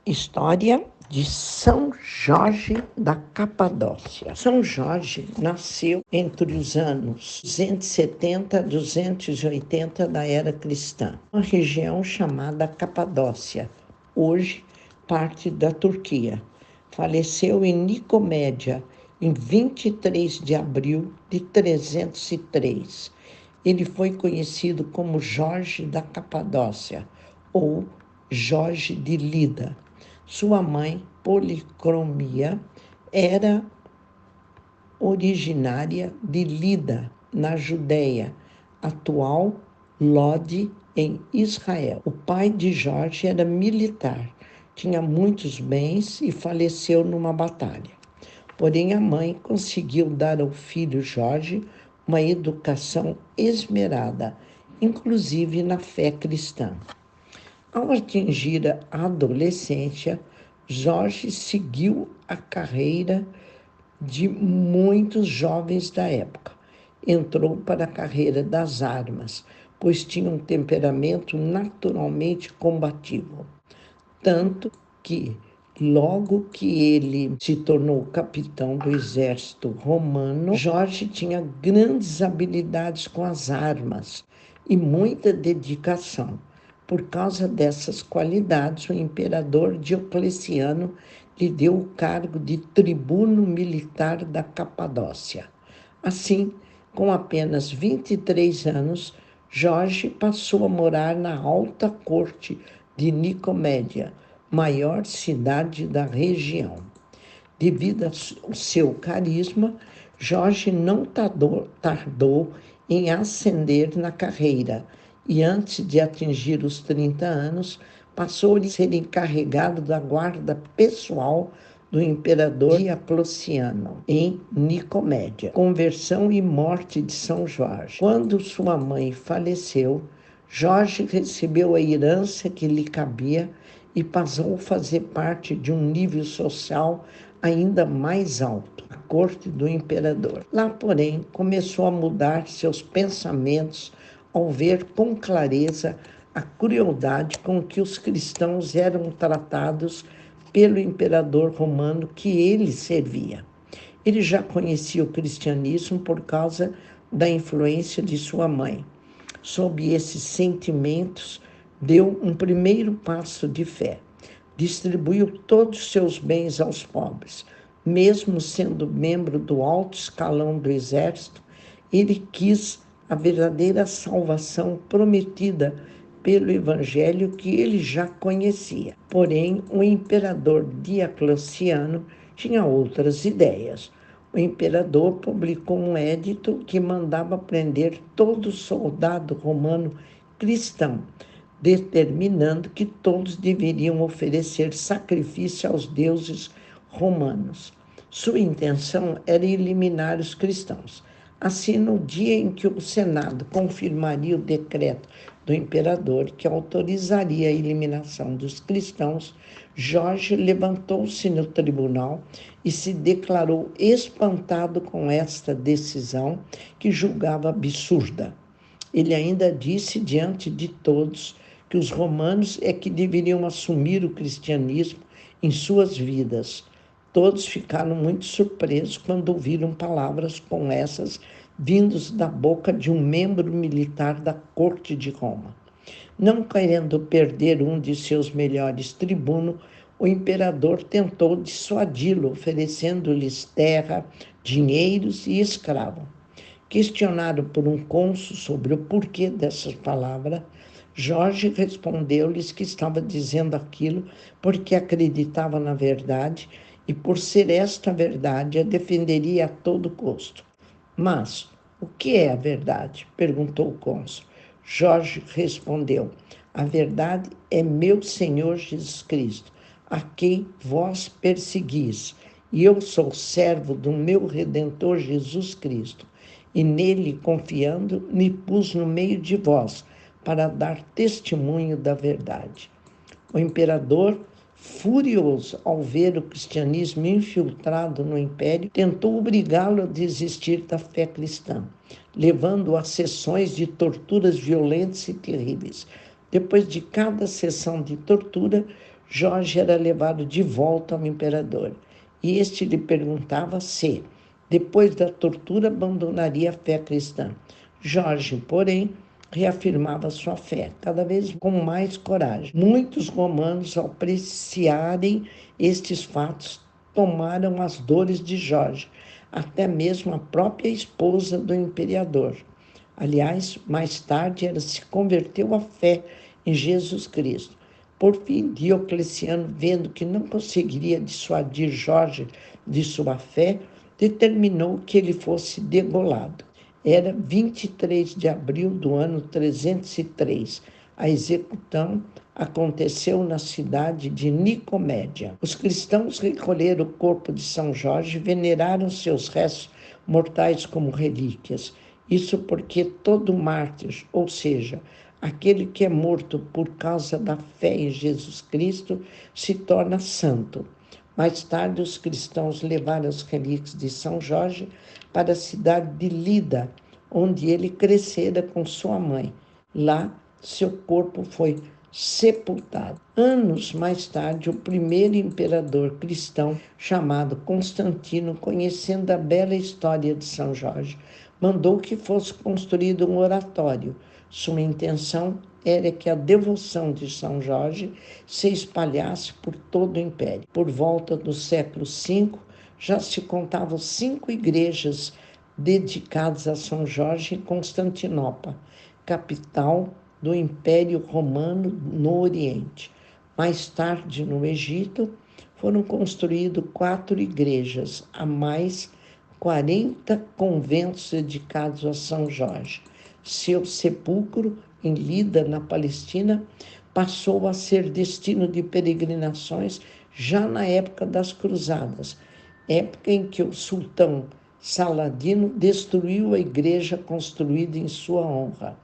História de São Jorge da Capadócia. São Jorge nasceu entre os anos 270 a 280 da era cristã, uma região chamada Capadócia, hoje parte da Turquia. Faleceu em Nicomédia, em 23 de abril de 303. Ele foi conhecido como Jorge da Capadócia, ou Jorge de Lida. Sua mãe, Policromia, era originária de Lida, na Judéia, atual Lode, em Israel. O pai de Jorge era militar, tinha muitos bens e faleceu numa batalha. Porém, a mãe conseguiu dar ao filho Jorge uma educação esmerada, inclusive na fé cristã. Ao atingir a adolescência, Jorge seguiu a carreira de muitos jovens da época. Entrou para a carreira das armas, pois tinha um temperamento naturalmente combativo. Tanto que, logo que ele se tornou capitão do exército romano, Jorge tinha grandes habilidades com as armas e muita dedicação. Por causa dessas qualidades, o imperador Diocleciano lhe deu o cargo de tribuno militar da Capadócia. Assim, com apenas 23 anos, Jorge passou a morar na alta corte de Nicomédia, maior cidade da região. Devido ao seu carisma, Jorge não tardou em ascender na carreira e, antes de atingir os 30 anos, passou a ser encarregado da guarda pessoal do imperador Diocleciano, em Nicomédia. Conversão e morte de São Jorge. Quando sua mãe faleceu, Jorge recebeu a herança que lhe cabia e passou a fazer parte de um nível social ainda mais alto, a corte do imperador. Lá, porém, começou a mudar seus pensamentos ao ver com clareza a crueldade com que os cristãos eram tratados pelo imperador romano que ele servia. Ele já conhecia o cristianismo por causa da influência de sua mãe. Sob esses sentimentos, deu um primeiro passo de fé. Distribuiu todos os seus bens aos pobres. Mesmo sendo membro do alto escalão do exército, ele quis a verdadeira salvação prometida pelo evangelho que ele já conhecia. Porém, o imperador Diocleciano tinha outras ideias. O imperador publicou um edito que mandava prender todo soldado romano cristão, determinando que todos deveriam oferecer sacrifício aos deuses romanos. Sua intenção era eliminar os cristãos. Assim, no dia em que o Senado confirmaria o decreto do imperador que autorizaria a eliminação dos cristãos, Jorge levantou-se no tribunal e se declarou espantado com esta decisão que julgava absurda. Ele ainda disse diante de todos que os romanos é que deveriam assumir o cristianismo em suas vidas. Todos ficaram muito surpresos quando ouviram palavras como essas vindos da boca de um membro militar da corte de Roma. Não querendo perder um de seus melhores tribunos, o imperador tentou dissuadi-lo, oferecendo-lhes terra, dinheiros e escravos. Questionado por um cônsul sobre o porquê dessas palavras, Jorge respondeu-lhes que estava dizendo aquilo porque acreditava na verdade e, por ser esta a verdade, a defenderia a todo custo. Mas o que é a verdade? Perguntou o cônsul. Jorge respondeu: a verdade é meu Senhor Jesus Cristo, a quem vós perseguis, e eu sou servo do meu Redentor Jesus Cristo, e nele, confiando, me pus no meio de vós, para dar testemunho da verdade. O imperador, furioso ao ver o cristianismo infiltrado no império, tentou obrigá-lo a desistir da fé cristã, levando-o a sessões de torturas violentas e terríveis. Depois de cada sessão de tortura, Jorge era levado de volta ao imperador, e este lhe perguntava se, depois da tortura, abandonaria a fé cristã. Jorge, porém, reafirmava sua fé, cada vez com mais coragem. Muitos romanos, ao apreciarem estes fatos, tomaram as dores de Jorge, até mesmo a própria esposa do imperador. Aliás, mais tarde ela se converteu à fé em Jesus Cristo. Por fim, Diocleciano, vendo que não conseguiria dissuadir Jorge de sua fé, determinou que ele fosse degolado. Era 23 de abril do ano 303. A execução aconteceu na cidade de Nicomédia. Os cristãos recolheram o corpo de São Jorge e veneraram seus restos mortais como relíquias. Isso porque todo mártir, ou seja, aquele que é morto por causa da fé em Jesus Cristo, se torna santo. Mais tarde, os cristãos levaram as relíquias de São Jorge para a cidade de Lida, onde ele crescera com sua mãe. Lá, seu corpo foi sepultado. Anos mais tarde, o primeiro imperador cristão, chamado Constantino, conhecendo a bela história de São Jorge, mandou que fosse construído um oratório. Sua intenção era que a devoção de São Jorge se espalhasse por todo o império. Por volta do século V, já se contavam 5 igrejas dedicadas a São Jorge em Constantinopla, capital do Império Romano no Oriente. Mais tarde, no Egito, foram construídas 4 igrejas, a mais 40 conventos dedicados a São Jorge. Seu sepulcro, em Lida, na Palestina, passou a ser destino de peregrinações já na época das Cruzadas, época em que o sultão Saladino destruiu a igreja construída em sua honra.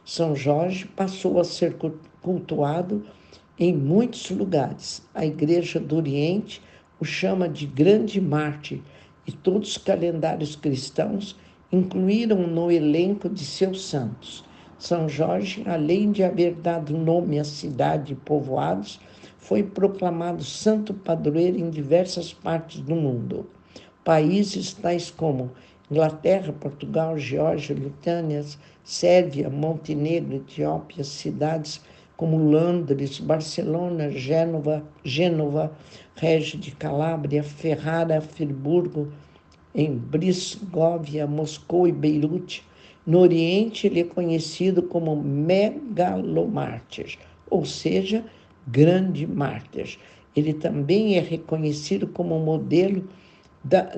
São Jorge passou a ser cultuado em muitos lugares. A Igreja do Oriente o chama de grande mártir e todos os calendários cristãos incluíram no elenco de seus santos. São Jorge, além de haver dado nome à cidade e povoados, foi proclamado santo padroeiro em diversas partes do mundo. Países tais como Inglaterra, Portugal, Geórgia, Lituânia, Sérvia, Montenegro, Etiópia, cidades como Londres, Barcelona, Gênova, Régio de Calábria, Ferrara, Friburgo, em Brisgóvia, Moscou e Beirute. No Oriente, ele é conhecido como megalomártir, ou seja, grande mártir. Ele também é reconhecido como modelo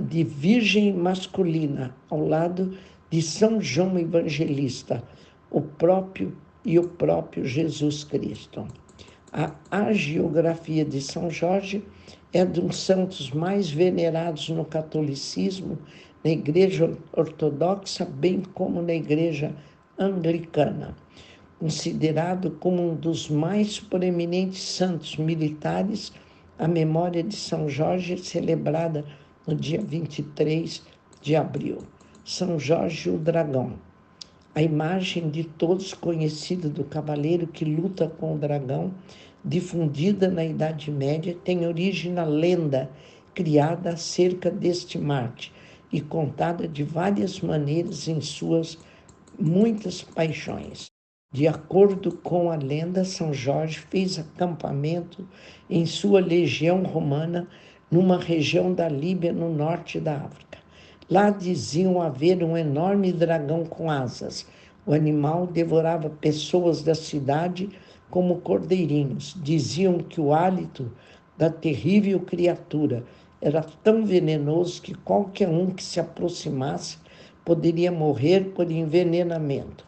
de virgem masculina, ao lado de São João Evangelista, o próprio Jesus Cristo. A hagiografia de São Jorge é dos santos mais venerados no catolicismo, na Igreja Ortodoxa, bem como na Igreja Anglicana. Considerado como um dos mais proeminentes santos militares, a memória de São Jorge é celebrada no dia 23 de abril. São Jorge o Dragão. A imagem de todos conhecida do cavaleiro que luta com o dragão, difundida na Idade Média, tem origem na lenda criada acerca deste mártir e contada de várias maneiras em suas muitas paixões. De acordo com a lenda, São Jorge fez acampamento em sua legião romana numa região da Líbia, no norte da África. Lá diziam haver um enorme dragão com asas. O animal devorava pessoas da cidade como cordeirinhos. Diziam que o hálito da terrível criatura era tão venenoso que qualquer um que se aproximasse poderia morrer por envenenamento.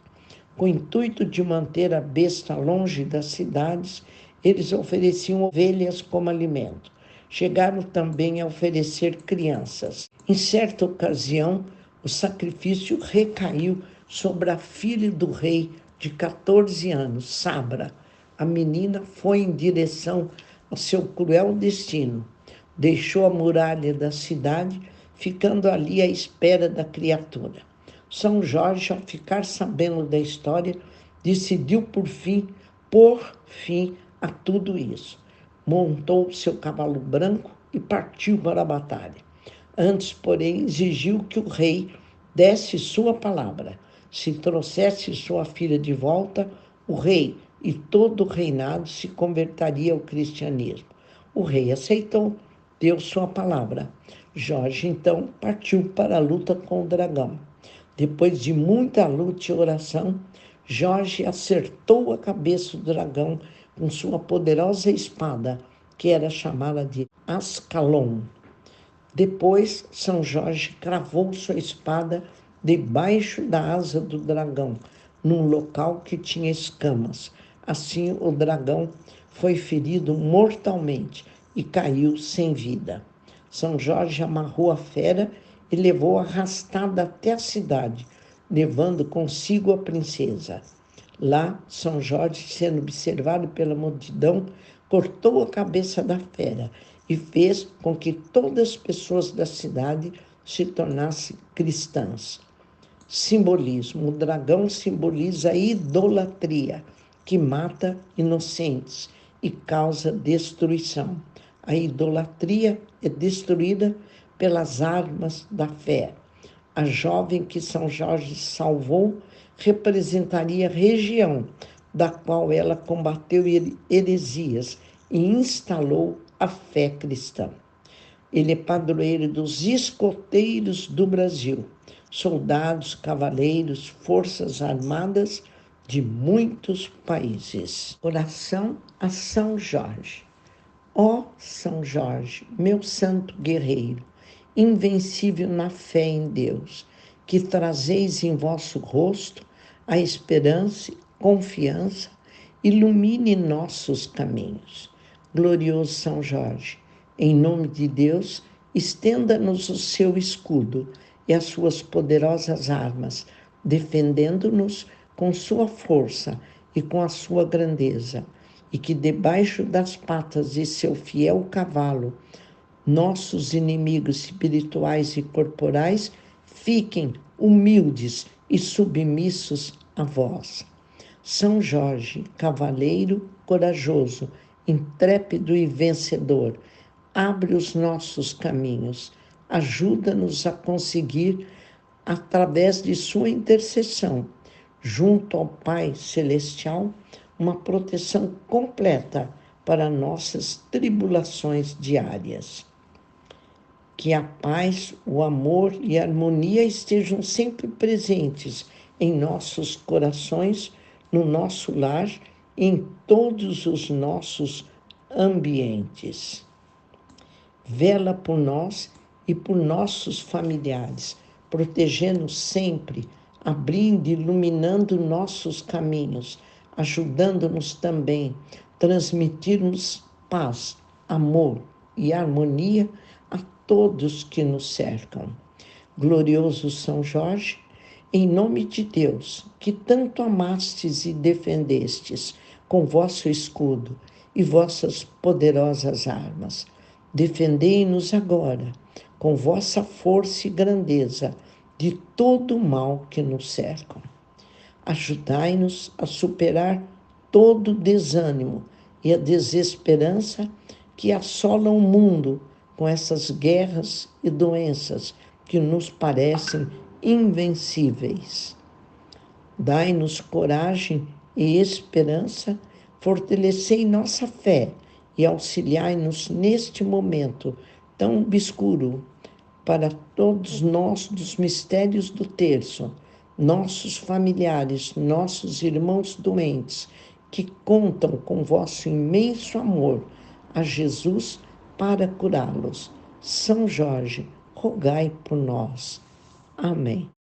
Com o intuito de manter a besta longe das cidades, eles ofereciam ovelhas como alimento. Chegaram também a oferecer crianças. Em certa ocasião, o sacrifício recaiu sobre a filha do rei de 14 anos, Sabra. A menina foi em direção ao seu cruel destino. Deixou a muralha da cidade, ficando ali à espera da criatura. São Jorge, ao ficar sabendo da história, decidiu por fim a tudo isso. montou seu cavalo branco e partiu para a batalha. Antes, porém, exigiu que o rei desse sua palavra. Se trouxesse sua filha de volta, o rei e todo o reinado se converteria ao cristianismo. O rei aceitou, deu sua palavra. Jorge, então, partiu para a luta com o dragão. Depois de muita luta e oração, Jorge acertou a cabeça do dragão com sua poderosa espada, que era chamada de Ascalon. Depois, São Jorge cravou sua espada debaixo da asa do dragão, num local que tinha escamas. Assim, o dragão foi ferido mortalmente e caiu sem vida. São Jorge amarrou a fera e levou arrastada até a cidade, levando consigo a princesa. Lá, São Jorge, sendo observado pela multidão, cortou a cabeça da fera e fez com que todas as pessoas da cidade se tornassem cristãs. Simbolismo: o dragão simboliza a idolatria, que mata inocentes e causa destruição. A idolatria é destruída pelas armas da fé. A jovem que São Jorge salvou representaria a região da qual ela combateu heresias e instalou a fé cristã. Ele é padroeiro dos escoteiros do Brasil, soldados, cavaleiros, forças armadas de muitos países. Oração a São Jorge. Ó São Jorge, meu santo guerreiro, invencível na fé em Deus, que trazeis em vosso rosto a esperança e confiança, ilumine nossos caminhos. Glorioso São Jorge, em nome de Deus, estenda-nos o seu escudo e as suas poderosas armas, defendendo-nos com sua força e com a sua grandeza, e que debaixo das patas de seu fiel cavalo, nossos inimigos espirituais e corporais fiquem humildes e submissos a vós. São Jorge, cavaleiro corajoso, intrépido e vencedor, abre os nossos caminhos, ajuda-nos a conseguir, através de sua intercessão, junto ao Pai Celestial, uma proteção completa para nossas tribulações diárias. Que a paz, o amor e a harmonia estejam sempre presentes em nossos corações, no nosso lar, em todos os nossos ambientes. Vela por nós e por nossos familiares, protegendo sempre, abrindo e iluminando nossos caminhos, ajudando-nos também a transmitirmos paz, amor e harmonia a todos que nos cercam. Glorioso São Jorge, em nome de Deus, que tanto amastes e defendestes com vosso escudo e vossas poderosas armas, defendei-nos agora com vossa força e grandeza de todo o mal que nos cercam. Ajudai-nos a superar todo o desânimo e a desesperança que assolam o mundo com essas guerras e doenças que nos parecem invencíveis. Dai-nos coragem e esperança, fortalecei nossa fé e auxiliai-nos neste momento tão obscuro para todos nós dos mistérios do terço, nossos familiares, nossos irmãos doentes, que contam com vosso imenso amor a Jesus para curá-los. São Jorge, rogai por nós. Amém.